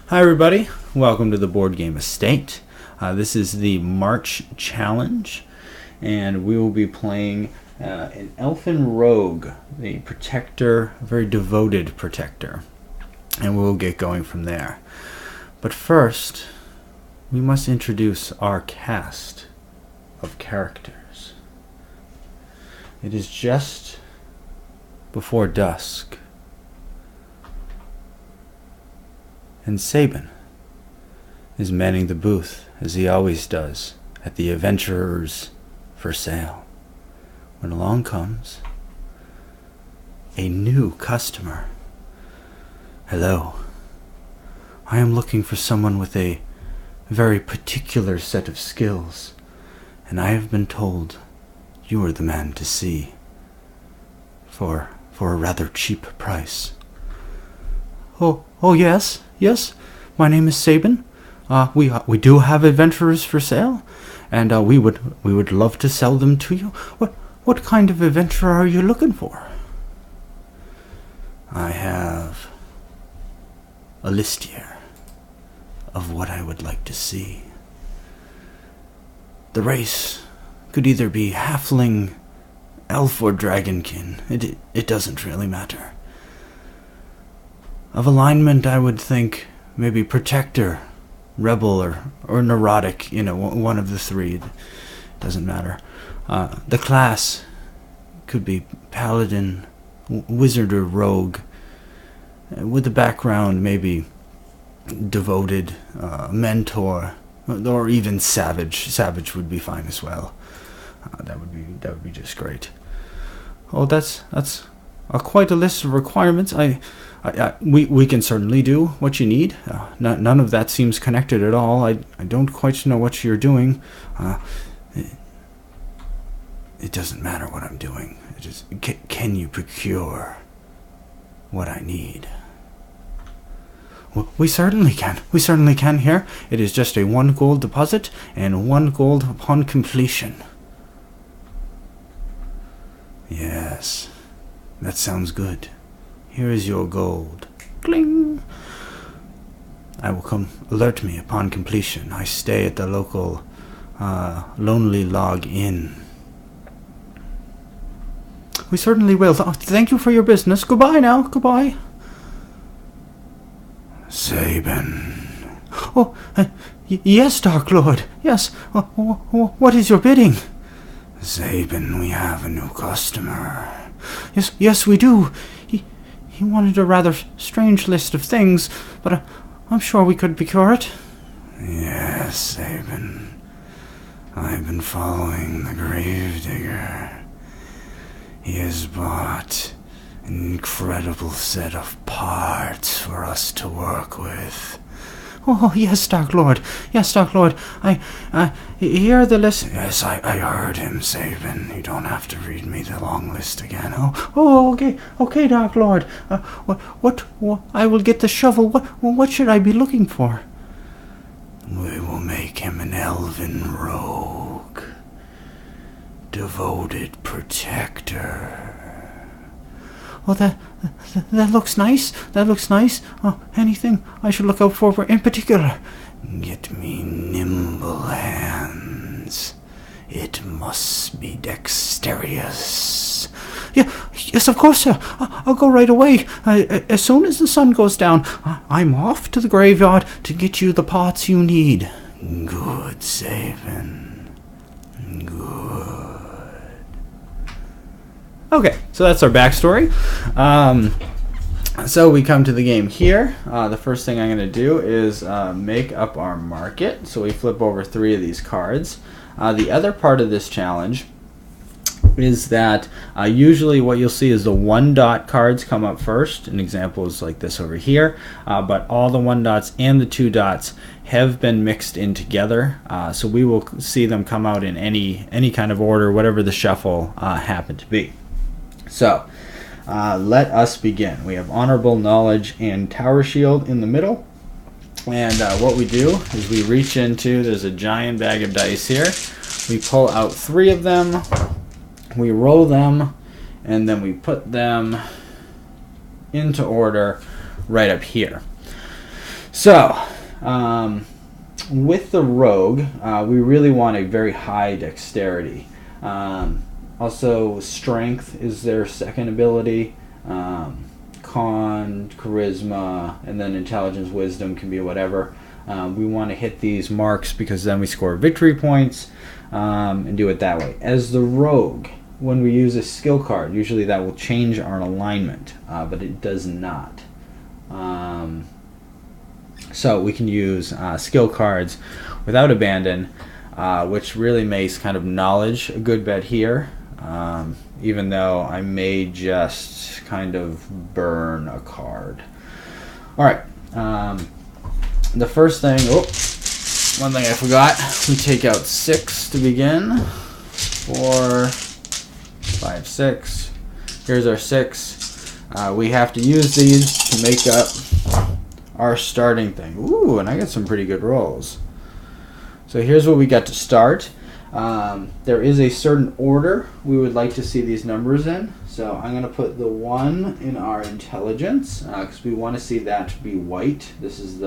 Hi everybody, welcome to the Board Game Estate. This is the March Challenge, and we will be playing an Elfin Rogue, the protector, a very devoted protector, and we'll get going from there. But first, we must introduce our cast of characters. It is just before dusk, and Sabin is manning the booth, as he always does, at the Adventurers for Sale, when along comes a new customer. Hello. I am looking for someone with a very particular set of skills, and I have been told you are the man to see for a rather cheap price. Oh yes, my name is Sabin. We do have adventurers for sale, and we would love to sell them to you. What kind of adventurer are you looking for? I have a list here of what I would like to see. The race could either be halfling, elf, or dragonkin. It doesn't really matter. Of alignment, I would think maybe protector, rebel, or neurotic, one of the three. It doesn't matter. The class could be paladin, wizard, or rogue. With the background, maybe devoted, mentor, or even savage. Savage would be fine as well. That would be just great. Oh, that's quite a list of requirements. We can certainly do what you need. None of that seems connected at all. I don't quite know what you're doing. It doesn't matter what I'm doing. Can you procure what I need? We certainly can. We certainly can here. It is just a 1 gold deposit and 1 gold upon completion. Yes, that sounds good. Here is your gold. Cling! I will come. Alert me upon completion. I stay at the local Lonely Log Inn. We certainly will. Thank you for your business. Goodbye now. Goodbye. Sabin. Oh, yes, Dark Lord. Yes. What is your bidding? Sabin, we have a new customer. Yes, we do. He wanted a rather strange list of things, but I'm sure we could procure it. Yes, Sabin. I've been following the Gravedigger. He has bought an incredible set of parts for us to work with. Oh, yes, Dark Lord. Yes, Dark Lord. Here are the list. Yes, I heard him, Sabin. You don't have to read me the long list again. Okay, Dark Lord. What? I will get the shovel. What should I be looking for? We will make him an elven rogue. Devoted protector. Oh, that looks nice. That looks nice. Anything I should look out for in particular? Get me nimble hands. It must be dexterous. Yes, of course, sir. I'll go right away. As soon as the sun goes down, I'm off to the graveyard to get you the parts you need. Good, Sabin. Good. Okay, so that's our backstory. So we come to the game here. The first thing I'm going to do is make up our market. So we flip over 3 of these cards. The other part of this challenge is that usually what you'll see is the 1-dot cards come up first. An example is like this over here. But all the 1 dots and the 2 dots have been mixed in together. So we will see them come out in any kind of order, whatever the shuffle happened to be. So, let us begin. We have Honorable Knowledge and Tower Shield in the middle. And what we do is we reach into, there's a giant bag of dice here. We pull out 3 of them. We roll them. And then we put them into order right up here. So, with the rogue, we really want a very high dexterity. Also, strength is their second ability. Con, charisma, and then intelligence, wisdom can be whatever. We want to hit these marks because then we score victory points and do it that way. As the rogue, when we use a skill card, usually that will change our alignment, but it does not. So we can use skill cards without abandon, which really makes kind of knowledge a good bet here, even though I may just kind of burn a card. Alright, the first thing, one thing I forgot, we take out 6 to begin. 4, 5, 6. Here's our 6. We have to use these to make up our starting thing. Ooh, and I got some pretty good rolls. So here's what we got to start. There is a certain order we would like to see these numbers in. So I'm going to put the 1 in our intelligence because we want to see that to be white. This is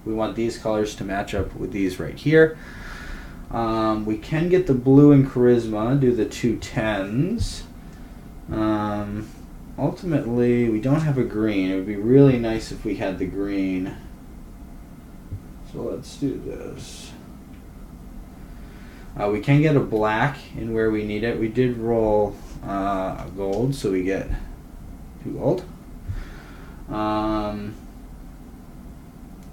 we want these colors to match up with these right here. We can get the blue in charisma, do the 2 10s. Ultimately, we don't have a green. It would be really nice if we had the green. So let's do this. We can get a black in where we need it. We did roll a gold, so we get 2 gold.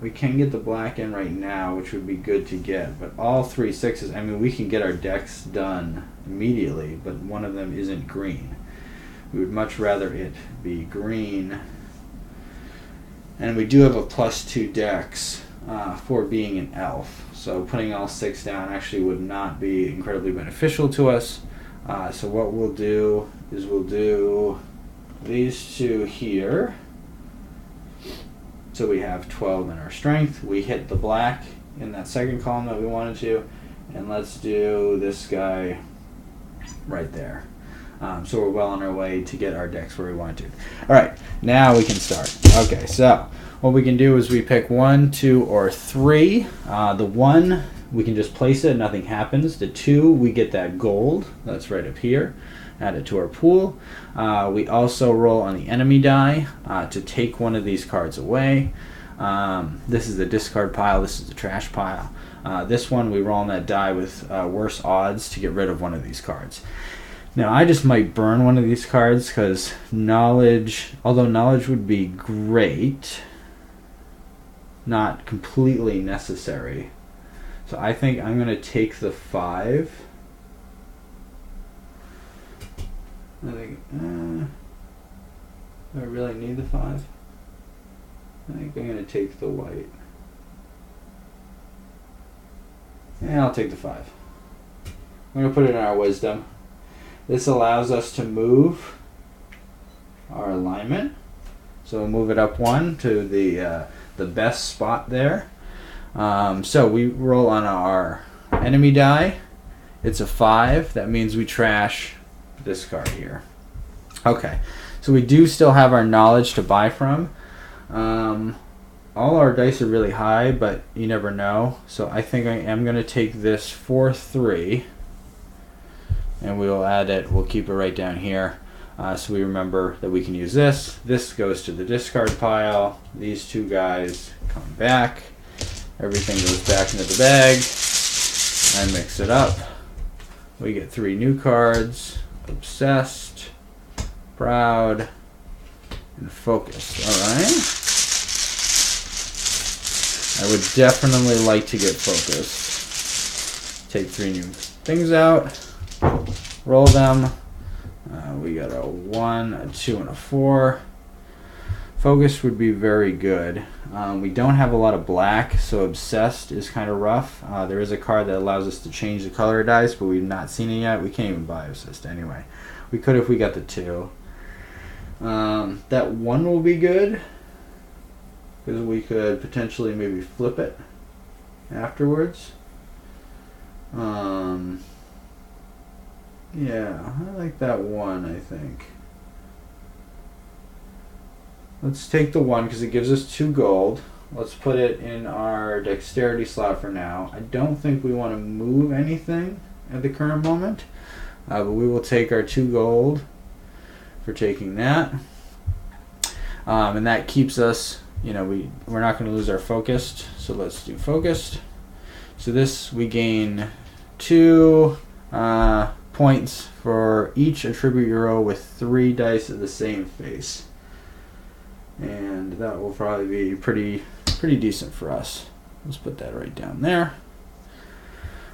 We can get the black in right now, which would be good to get. But all 3 6s, I mean, we can get our decks done immediately, but one of them isn't green. We would much rather it be green. And we do have a +2 dex for being an elf. So putting all 6 down actually would not be incredibly beneficial to us. So what we'll do is we'll do these 2 here. So we have 12 in our strength. We hit the black in that second column that we wanted to. And let's do this guy right there. So we're well on our way to get our decks where we want to. Alright, now we can start. Okay, so what we can do is we pick 1, 2, or 3. The 1, we can just place it, nothing happens. The 2, we get that gold. That's right up here. Add it to our pool. We also roll on the enemy die to take one of these cards away. This is the discard pile. This is the trash pile. This one, we roll on that die with worse odds to get rid of one of these cards. Now, I just might burn one of these cards because knowledge, although knowledge would be great, not completely necessary. So I think I'm going to take the 5. I think, do I really need the 5? I think I'm going to take the white. Yeah, I'll take the 5. I'm going to put it in our wisdom. This allows us to move our alignment. So we'll move it up 1 to the best spot there. So we roll on our enemy die. It's a 5. That means we trash this card here. Okay, so we do still have our knowledge to buy from. All our dice are really high, but you never know. So I think I am going to take this 4-3. And we'll add it, we'll keep it right down here. So we remember that we can use this. This goes to the discard pile. These 2 guys come back. Everything goes back into the bag. I mix it up. We get 3 new cards. Obsessed, Proud, and Focused. Alright. I would definitely like to get Focused. Take 3 new things out. Roll them. We got a 1, a 2, and a 4. Focus would be very good. We don't have a lot of black, so Obsessed is kind of rough. There is a card that allows us to change the color of dice, but we've not seen it yet. We can't even buy Obsessed anyway. We could if we got the 2. That 1 will be good, because we could potentially maybe flip it afterwards. Yeah, I like that 1, I think. Let's take the 1 because it gives us 2 gold. let's put it in our dexterity slot for now. I don't think we want to move anything at the current moment, but we will take our 2 gold for taking that. And that keeps us, you know, we're not going to lose our focused, so let's do focused. So this, we gain 2 points for each attribute you roll with 3 dice of the same face. And that will probably be pretty decent for us. Let's put that right down there.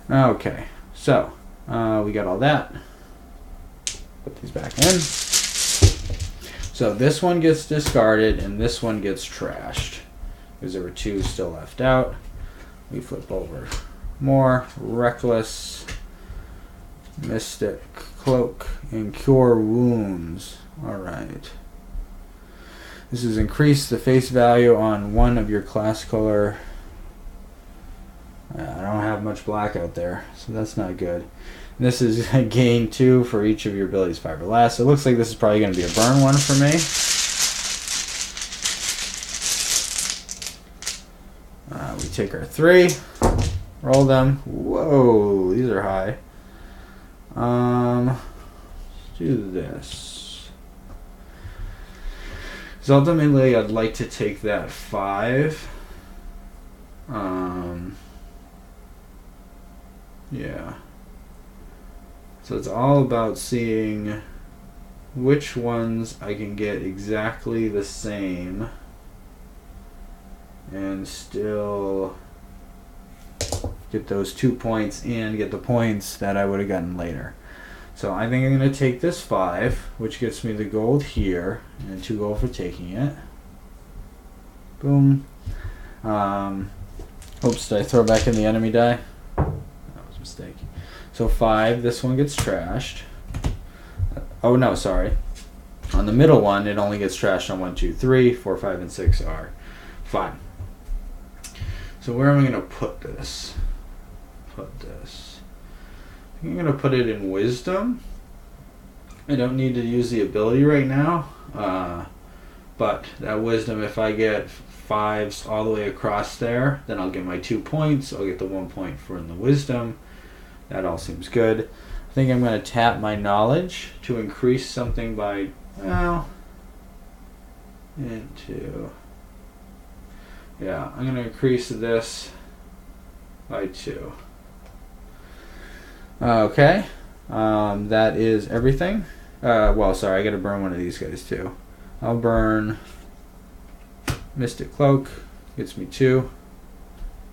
Okay, so we got all that. Put these back in. So this one gets discarded and this one gets trashed because there were 2 still left out. We flip over more. Reckless, Mystic, Cloak, and Cure Wounds. Alright. This is increase the face value on one of your class color. I don't have much black out there, so that's not good. And this is gain 2 for each of your abilities 5 or less. It looks like this is probably going to be a burn one for me. We take our 3, roll them. Whoa, these are high. Let's do this. So ultimately, I'd like to take that 5. Yeah. So it's all about seeing which ones I can get exactly the same and still get those 2 points and get the points that I would have gotten later. So I think I'm going to take this 5, which gets me the gold here, and 2 gold for taking it. Boom. Oops, did I throw back in the enemy die? That was a mistake. So 5, this one gets trashed. Oh no, sorry. On the middle one, it only gets trashed on 1, 2, 3, 4, 5, and 6 are fine. So where am I going to put this? I think I'm going to put it in Wisdom. I don't need to use the ability right now, but that Wisdom, if I get 5s all the way across there, then I'll get my 2 points. I'll get the 1 point for in the Wisdom. That all seems good. I think I'm going to tap my Knowledge to increase something by, well, into, yeah, I'm going to increase this by 2. Okay, that is everything. Well, sorry, I got to burn one of these guys too. I'll burn Mystic Cloak, gets me 2.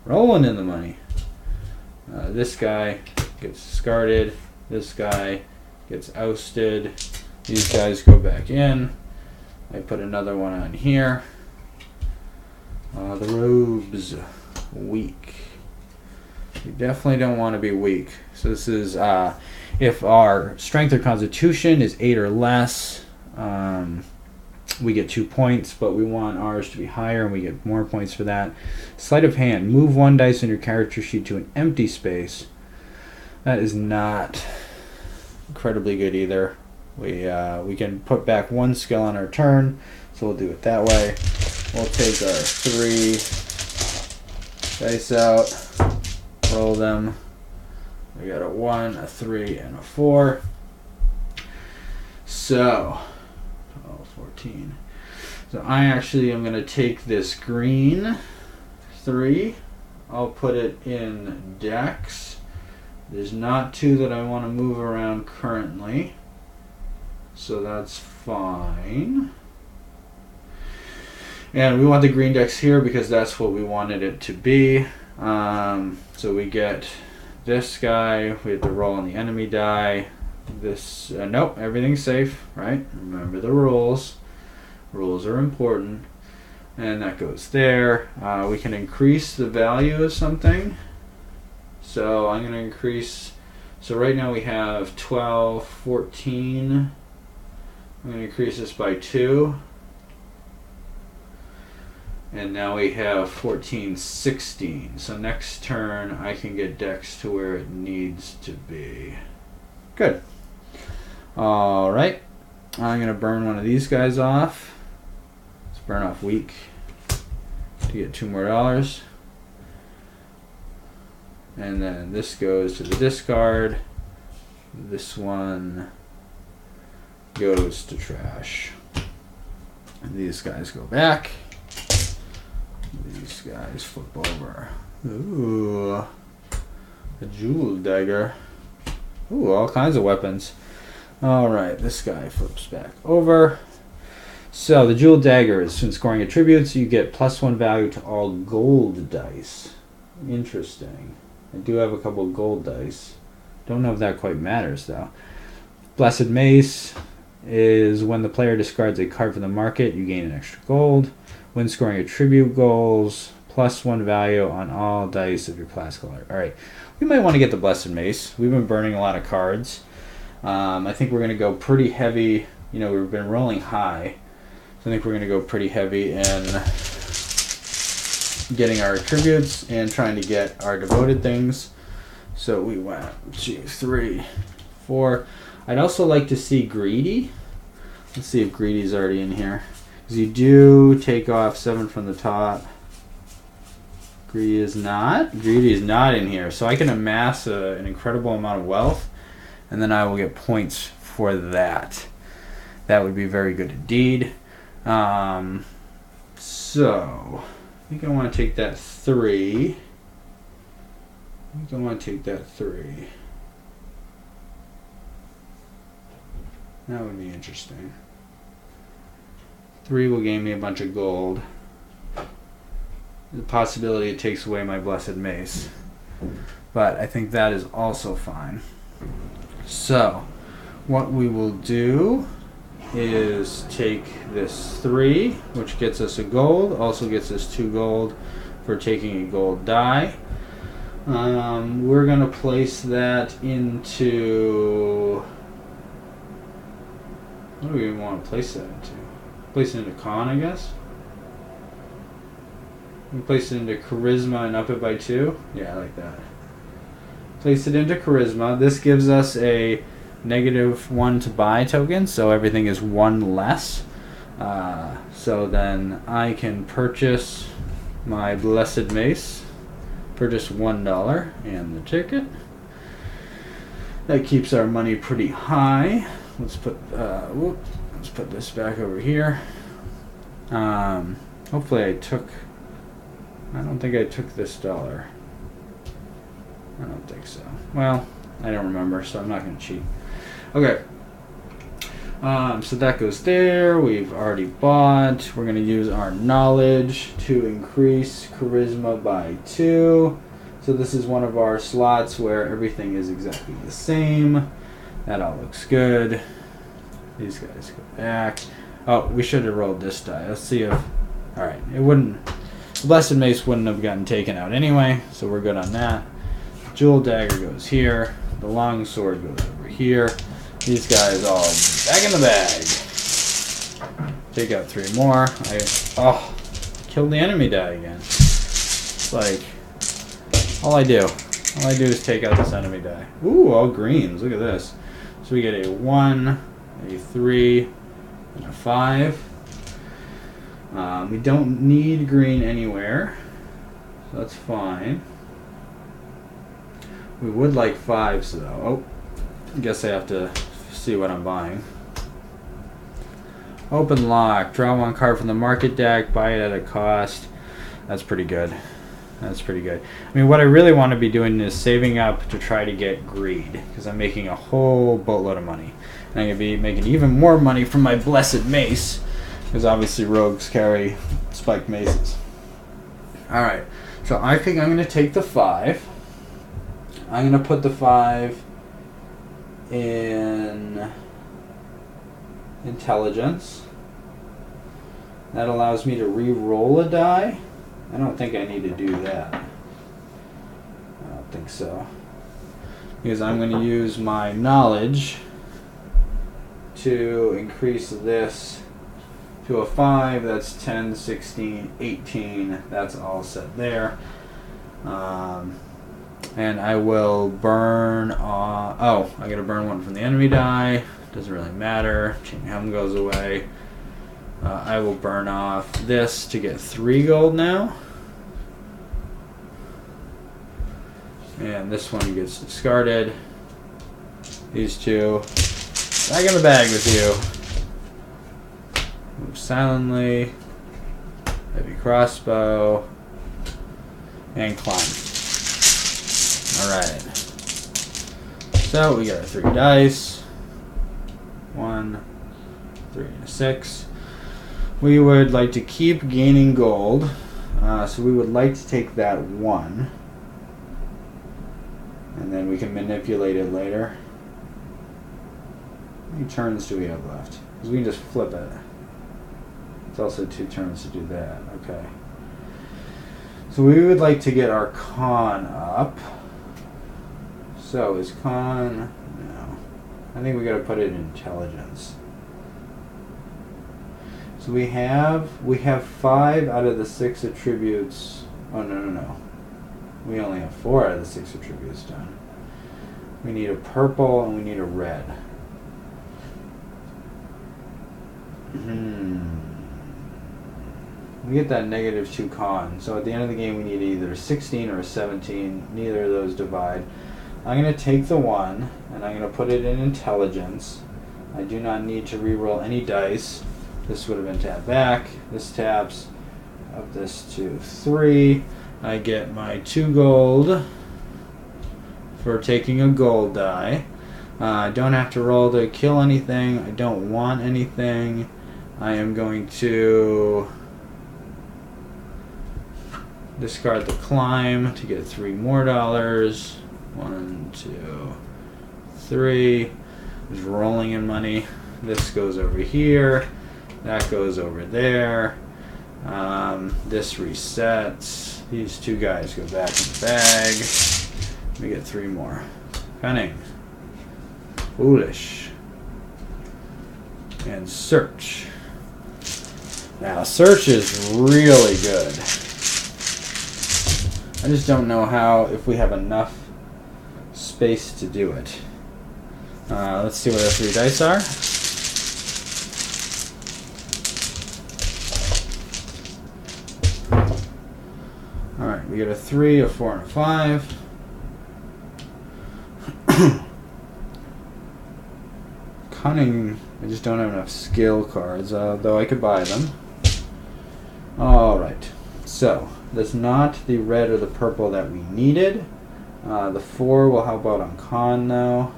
Rolling in the money. This guy gets discarded. This guy gets ousted. These guys go back in. I put another one on here. The robes, weak. We definitely don't want to be weak. So this is if our strength or constitution is 8 or less, we get 2 points, but we want ours to be higher and we get more points for that. Sleight of hand, move 1 dice on your character sheet to an empty space. That is not incredibly good either. We can put back 1 skill on our turn, so we'll do it that way. We'll take our 3 dice out, roll them. We got a 1, a 3, and a 4. So 12, 14. So I actually am going to take this green 3. I'll put it in Dex. There's not 2 that I want to move around currently, so that's fine. And we want the green Dex here because that's what we wanted it to be. So we get this guy. We have to roll on the enemy die. This nope, everything's safe, right? Remember the rules. Rules are important. And that goes there. We can increase the value of something. So I'm going to increase. So right now we have 12, 14. I'm going to increase this by 2. And now we have 14, 16. So next turn I can get Dex to where it needs to be. Good. Alright. I'm going to burn one of these guys off. Let's burn off weak to to get $2 more. And then this goes to the discard. This one goes to trash. And these guys go back. These guys flip over. Ooh. A jewel dagger. Ooh, all kinds of weapons. Alright, this guy flips back over. So the jewel dagger is when scoring attributes, you get +1 value to all gold dice. Interesting. I do have a couple gold dice. Don't know if that quite matters though. Blessed Mace is when the player discards a card from the market, you gain an extra gold. When scoring attribute goals, +1 value on all dice of your class color. Alright, we might want to get the Blessed Mace. We've been burning a lot of cards. I think we're going to go pretty heavy. You know, we've been rolling high. So I think we're going to go pretty heavy in getting our attributes and trying to get our devoted things. So we went 2, 3, 4. I'd also like to see Greedy. Let's see if Greedy's already in here. Because you do take off 7 from the top. Greedy is not. Greedy is not in here. So I can amass an incredible amount of wealth. And then I will get points for that. That would be very good indeed. So I think I want to take that 3. That would be interesting. 3 will gain me a bunch of gold. The possibility it takes away my Blessed Mace. But I think that is also fine. So, what we will do is take this 3, which gets us a gold, also gets us 2 gold for taking a gold die. We're going to place that into... What do we even want to place that into? Place it into Con, I guess? We place it into Charisma and up it by 2? Yeah, I like that. Place it into Charisma. This gives us a -1 to buy token, so everything is 1 less. So then I can purchase my Blessed Mace. Purchase $1 and the ticket. That keeps our money pretty high. Let's put this back over here. Hopefully I don't think I took this $1. I don't think so. Well, I don't remember, so I'm not going to cheat. Okay. So that goes there. We've already bought. We're going to use our knowledge to increase charisma by 2. So this is one of our slots where everything is exactly the same. That all looks good. These guys go back. Oh, we should have rolled this die. Let's see if... Alright, it wouldn't... The Blessed Mace wouldn't have gotten taken out anyway, so we're good on that. Jewel Dagger goes here. The Long Sword goes over here. These guys all back in the bag. Take out 3 more. Killed the enemy die again. It's like, all I do is take out this enemy die. Ooh, all greens. Look at this. So we get a 1, a 3, and a 5. We don't need green anywhere, so that's fine. We would like 5s though. Oh, I guess I have to see what I'm buying. Open lock. Draw 1 card from the market deck. Buy it at a cost. That's pretty good. That's pretty good. I mean, what I really want to be doing is saving up to try to get greed, because I'm making a whole boatload of money. And I'm going to be making even more money from my Blessed Mace, because obviously rogues carry spiked maces. Alright, so I think I'm going to take the 5. I'm going to put the 5 in intelligence. That allows me to re-roll a die. I don't think I need to do that. I don't think so. Because I'm going to use my knowledge to increase this to a 5. That's 10, 16, 18. That's all set there. And I will burn off... Oh, I got to burn 1 from the enemy die. Doesn't really matter. Chain Helm goes away. I will burn off this to get 3 gold now. And this one gets discarded. These two. Back in the bag with you. Move silently. Heavy crossbow. And climb. Alright. So we got our 3 dice. 1, 3, and a 6. We would like to keep gaining gold. So we would like to take that 1. And then we can manipulate it later. How many turns do we have left? Because we can just flip it. It's also 2 turns to do that. Okay. So we would like to get our con up. So is con... No. I think we got to put it in intelligence. So we have 5 out of the 6 attributes. Oh, no. We only have 4 out of the 6 attributes done. We need a purple and we need a red. We get that -2 con. So at the end of the game we need either a 16 or a 17. Neither of those divide. I'm going to take the 1 and I'm going to put it in intelligence. I do not need to re-roll any dice. This would have been tapped back. This taps. Up this to 3. I get my 2 gold for taking a gold die. I don't have to roll to kill anything. I don't want anything. I am going to discard the climb to get 3 more dollars. 1, 2, 3. Just rolling in money. This goes over here. That goes over there. This resets. These 2 guys go back in the bag. We get 3 more. Cunning. Foolish. And search. Now search is really good. I just don't know if we have enough space to do it. Let's see what our 3 dice are. Alright, we get a 3, a 4, and a 5. Cunning, I just don't have enough skill cards, though I could buy them. Alright, so that's not the red or the purple that we needed. The 4 will help out on con though.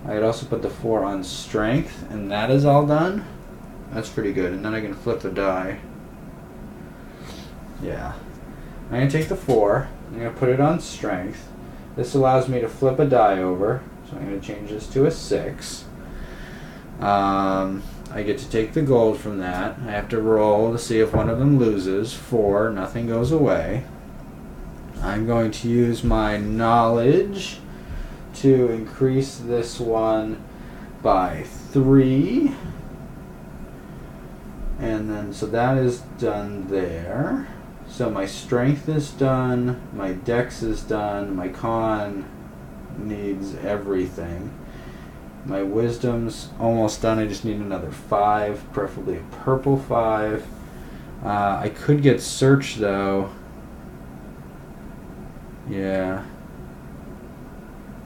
I could also put the 4 on strength, and that is all done. That's pretty good, and then I can flip the die. Yeah. I'm going to take the 4, I'm going to put it on strength. This allows me to flip a die over, so I'm going to change this to a 6. I get to take the gold from that. I have to roll to see if one of them loses. 4, nothing goes away. I'm going to use my knowledge to increase this one by 3. And then, so that is done there. So my strength is done, my dex is done, my con needs everything. My wisdom's almost done, I just need another 5, preferably a purple 5. I could get search though. Yeah.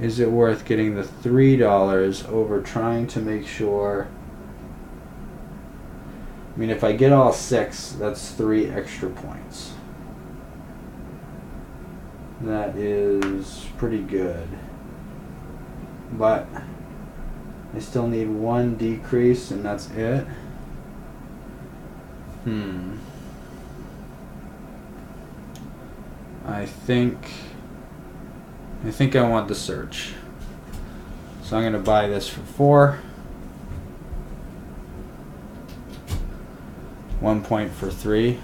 Is it worth getting the $3 over trying to make sure? I mean, if I get all 6, that's 3 extra points. That is pretty good. But I still need 1 decrease, and that's it. I think I want the search. So I'm going to buy this for 4. 1 point for 3.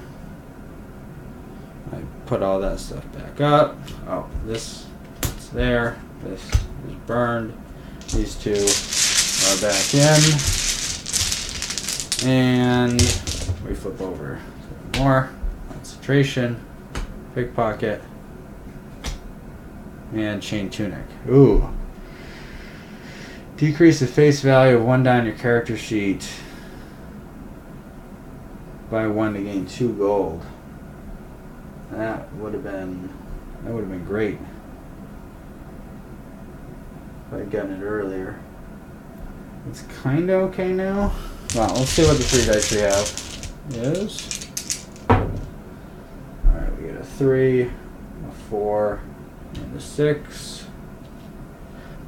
I put all that stuff back up. Oh, this is there. This is burned. These 2 are back in. And we flip over. More. Concentration. Pickpocket. And chain tunic. Ooh. Decrease the face value of 1 die on your character sheet by 1 to gain 2 gold. That would have been great. if I'd gotten it earlier. It's kind of okay now. Well, let's see what the 3 dice we have is. Alright, we get a 3, a 4, and a 6.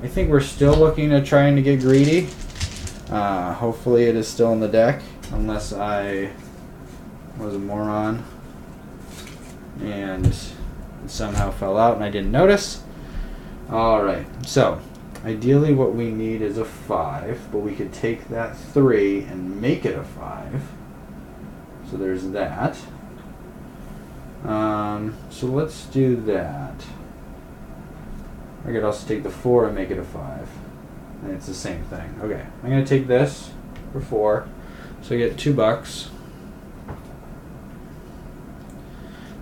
I think we're still looking at trying to get greedy. Hopefully it is still in the deck, unless I was a moron and it somehow fell out and I didn't notice. Alright, so ideally what we need is a 5, but we could take that 3 and make it a 5. So there's that. So let's do that. I could also take the 4 and make it a 5. And it's the same thing. Okay, I'm going to take this for 4. So I get $2.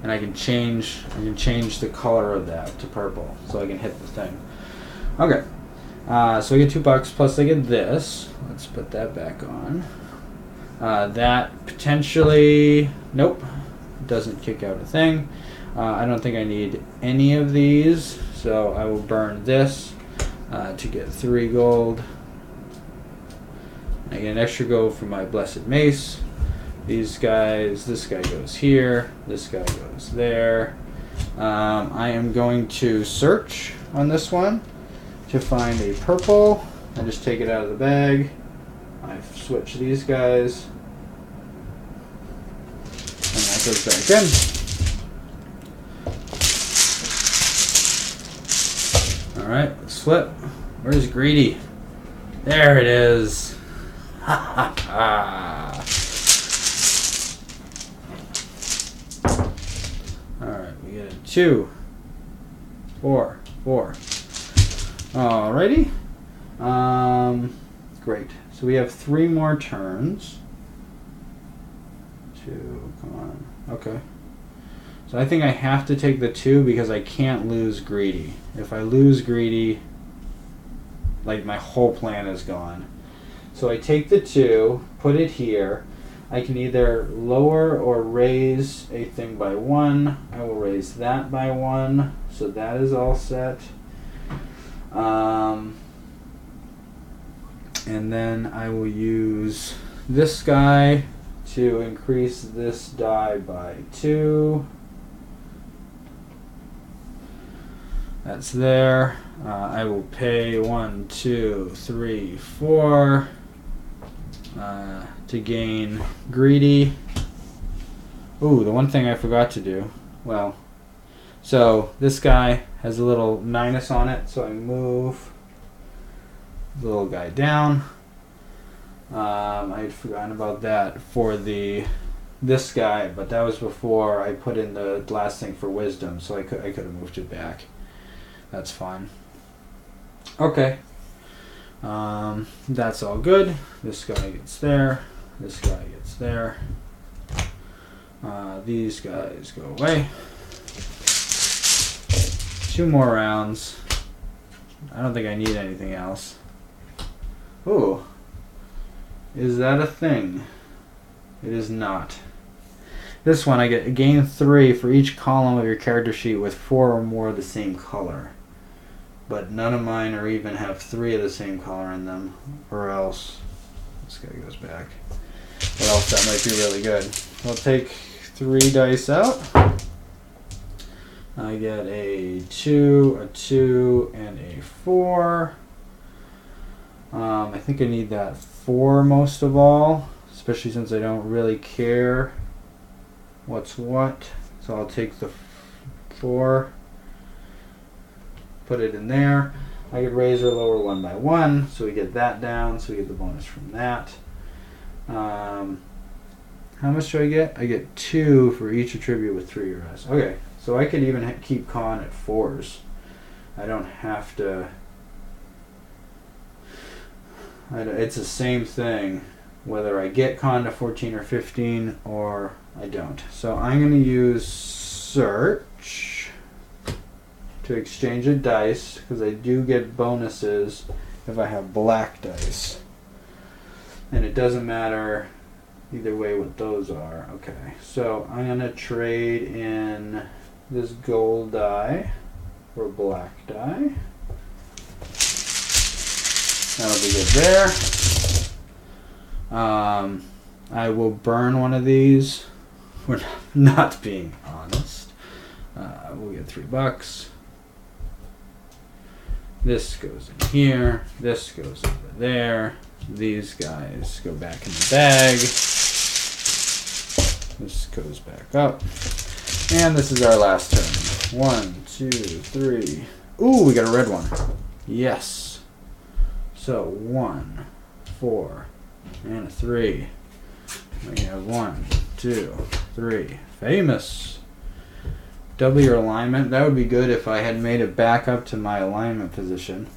And I can change the color of that to purple. So I can hit the thing. Okay. So I get $2 plus I get this. Let's put that back on. That potentially, nope, doesn't kick out a thing. I don't think I need any of these, so I will burn this to get 3 gold. I get an extra gold for my blessed mace. These guys, this guy goes here, this guy goes there. I am going to search on this one to find a purple. I just take it out of the bag. I switch these guys. And that goes back in. Alright, let's flip. Where's greedy? There it is. Ha ha ha. Alright, we get a 2, 4, 4. Alrighty. Great. So we have 3 more turns. 2, come on. Okay. So I think I have to take the 2 because I can't lose greedy. If I lose greedy, like my whole plan is gone. So I take the 2, put it here. I can either lower or raise a thing by 1. I will raise that by 1. So that is all set. And then I will use this guy to increase this die by 2. That's there. I will pay 1, 2, 3, 4 to gain greedy. Ooh, the one thing I forgot to do. Well, so this guy has a little minus on it, so I move the little guy down. I had forgotten about that for this guy, but that was before I put in the last thing for wisdom, so I could have moved it back. That's fine. Okay. That's all good. This guy gets there. This guy gets there. These guys go away. 2 more rounds. I don't think I need anything else. Ooh. Is that a thing? It is not. This one I gain 3 for each column of your character sheet with 4 or more of the same color. But none of mine are even have 3 of the same color in them. Or else this guy goes back. Or else that might be really good. I'll take 3 dice out. I get a 2, a 2, and a 4. I think I need that 4 most of all, especially since I don't really care what's what. So I'll take the 4, put it in there. I could raise or lower 1 by 1, so we get that down, so we get the bonus from that. How much do I get? I get 2 for each attribute with 3 or less. Okay, so I could even keep con at 4s. I don't have to. It's the same thing whether I get con to 14 or 15 or I don't. So I'm going to use search to exchange a dice because I do get bonuses if I have black dice. And it doesn't matter either way what those are. Okay, so I'm going to trade in this gold die for black die. That'll be good there. I will burn one of these. We're not being honest. We'll get $3. This goes in here. This goes over there. These guys go back in the bag. This goes back up. And this is our last turn. 1, 2, 3. Ooh, we got a red one. Yes. So 1, 4, and a 3. We have 1, 2, 3. Famous. Double your alignment. That would be good if I had made it back up to my alignment position.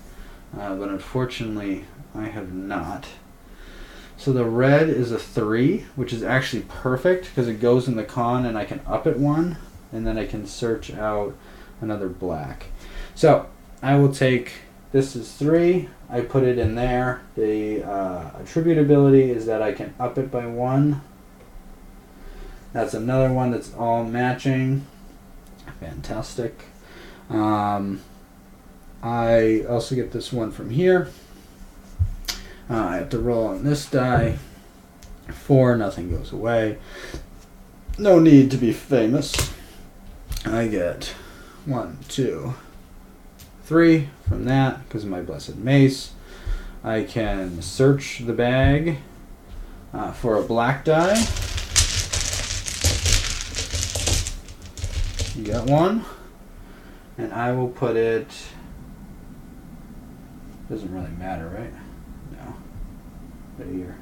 But unfortunately, I have not. So the red is a 3, which is actually perfect because it goes in the con and I can up it 1, and then I can search out another black. So I will take, this is 3, I put it in there. The attribute ability is that I can up it by 1. That's another one that's all matching. Fantastic. I also get this one from here. I have to roll on this die. 4, nothing goes away. No need to be famous. I get 1, 2, 3 from that because of my blessed mace. I can search the bag for a black die. You got one. And I will put it, doesn't really matter, right? No. Right here.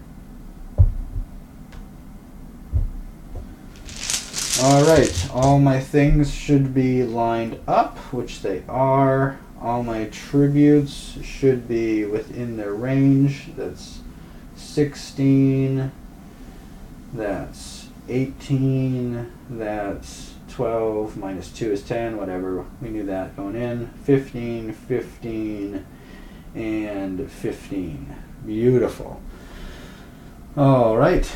Alright, all my things should be lined up, which they are. All my tributes should be within their range. That's 16, that's 18, that's 12, minus 2 is 10, whatever. We knew that going in. 15, 15, and 15. Beautiful. Alright.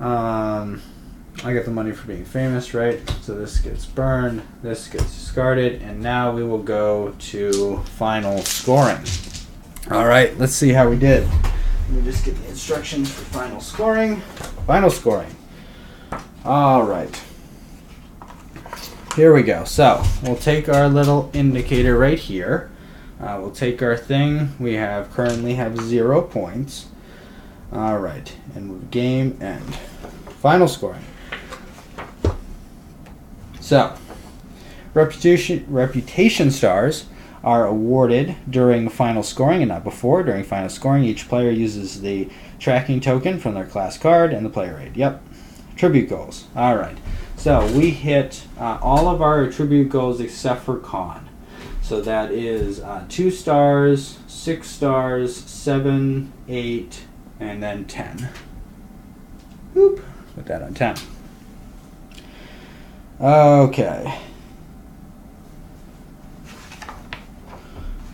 I get the money for being famous, right? So this gets burned, this gets discarded, and now we will go to final scoring. Alright, let's see how we did. Let me just get the instructions for final scoring. Final scoring. Alright. Here we go. So, we'll take our little indicator right here. We'll take our thing. We currently have 0 points. Alright, and game end. Final scoring. So, reputation stars are awarded during final scoring and not before. During final scoring, each player uses the tracking token from their class card and the player aid. Yep. Tribute goals. Alright. So, we hit all of our attribute goals except for con. So that is 2 stars, 6 stars, 7, 8, and then 10. Boop. Put that on 10. Okay.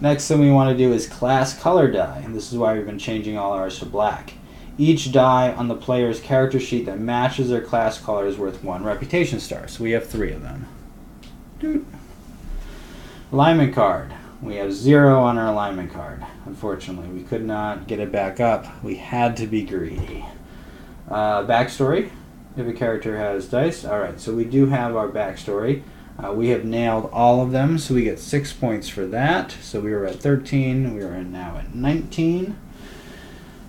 Next thing we want to do is class color die. And this is why we've been changing all ours to black. Each die on the player's character sheet that matches their class color is worth 1 reputation star. So we have 3 of them. Doot. Alignment card. We have 0 on our alignment card. Unfortunately, we could not get it back up. We had to be greedy. Backstory. If a character has dice. Alright, so we do have our backstory. We have nailed all of them, so we get 6 points for that. So we were at 13. We are now at 19.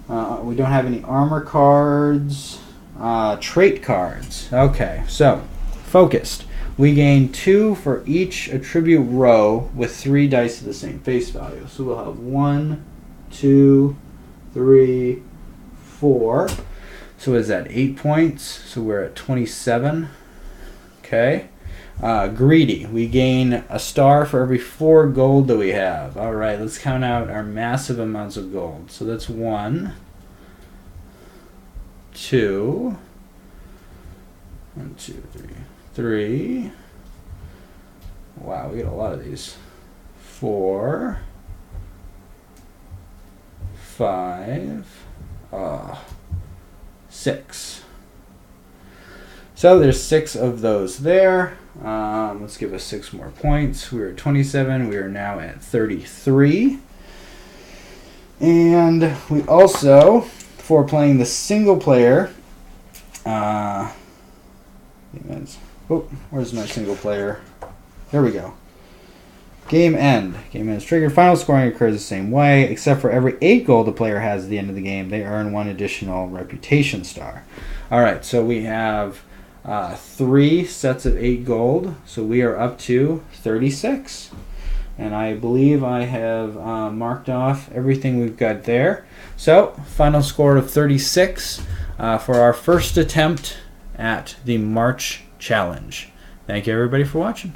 We don't have any armor cards. Trait cards. Okay, so focused. We gain 2 for each attribute row with 3 dice of the same face value. So we'll have 1, 2, 3, 4. So is that 8 points? So we're at 27. Okay. Greedy. We gain a star for every 4 gold that we have. Alright, let's count out our massive amounts of gold. So that's 1, 2, 1, 2, 3, 3. Wow, we get a lot of these. 4, 5, 6. So there's 6 of those there. Let's give us 6 more points. We were at 27. We are now at 33. And we also, for playing the single player, where's my single player? There we go. Game end. Game end is triggered. Final scoring occurs the same way, except for every 8 gold the player has at the end of the game, they earn 1 additional reputation star. Alright, so we have 3 sets of 8 gold, so we are up to 36. And I believe I have marked off everything we've got there. So, final score of 36 for our first attempt at the March Challenge. Thank you everybody for watching.